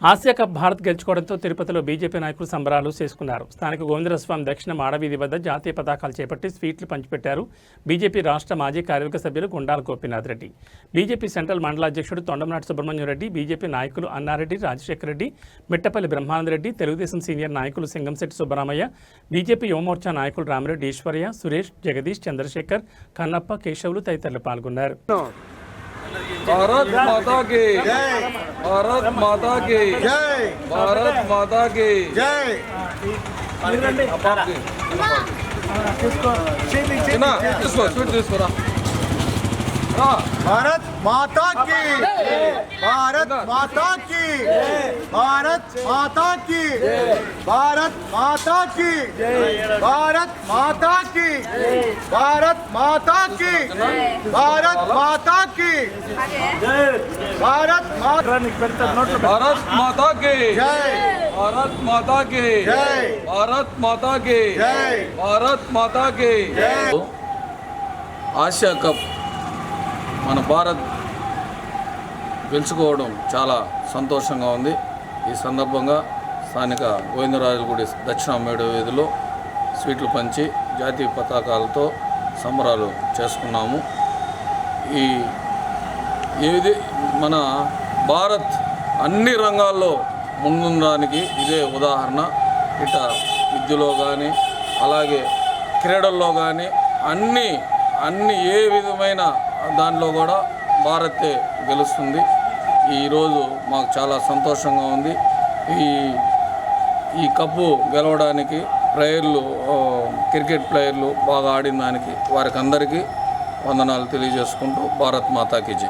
Asia cup Bharat గెలుచుకోవడంతో తిరుపతిలో BJP నాయకులు సంబరాలు చేసుకున్నారు. స్థానిక గోవిందరాజస్వామి దక్షిణ మాడవీధి వద్ద జాతీయ పతాకాలు చేపట్టి స్వీట్లు పంచిపెట్టారు. బీజేపీ రాష్ట్ర మాజీ కార్యవర్గ సభ్యులు గుండాల గోపీనాథ్ రెడ్డి, బీజేపీ సెంట్రల్ మండల అధ్యక్షుడు తొండమనాటి సుబ్రహ్మణ్యం రెడ్డి, బీజేపీ నాయకులు అన్నారెడ్డి, రాజశేఖర రెడ్డి, మిట్టపల్లి బ్రహ్మానందరెడ్డి, తెలుగుదేశం సీనియర్ నాయకులు సింగంశెట్టి సుబ్బరామయ్య, బీజేపీ యువమోర్చా నాయకులు రామిరెడ్డి ఈశ్వర్య, సురేష్, జగదీష్, చంద్రశేఖర్, కన్నప్ప, కేశవులు తదితరులు పాల్గొన్నారు. भारत माता की जय, भारत माता की जय, भारत माता की जय। भारत माता की, भारत माता की, भारत माता की, भारत माता की, भारत माता की, भारत माता की, भारत माता की, भारत भारत माता की जय, भारत माता की जय, भारत माता की जय, भारत माता की जय। ఆసియా కప్ మన భారత్ గెలుచుకోవడం చాలా సంతోషంగా ఉంది. ఈ సందర్భంగా స్థానిక గోవిందరాజులగుడి దక్షిణ మేడ వీధిలో స్వీట్లు పంచి జాతీయ పతాకాలతో సంబరాలు చేసుకున్నాము. ఇది మన భారత్ అన్ని రంగాల్లో ముందుండడానికి ఇదే ఉదాహరణ. ఇట విద్యలో కానీ అలాగే క్రీడల్లో కానీ అన్ని ఏ విధమైన దానిలో కూడా భారతే గెలుస్తుంది. ఈరోజు మాకు చాలా సంతోషంగా ఉంది. ఈ కప్పు గెలవడానికి క్రికెట్ ప్లేయర్లు బాగా ఆడిన దానికి వారికి అందరికీ వందనాలు తెలియజేసుకుంటూ భారత్ మాతాకి జై.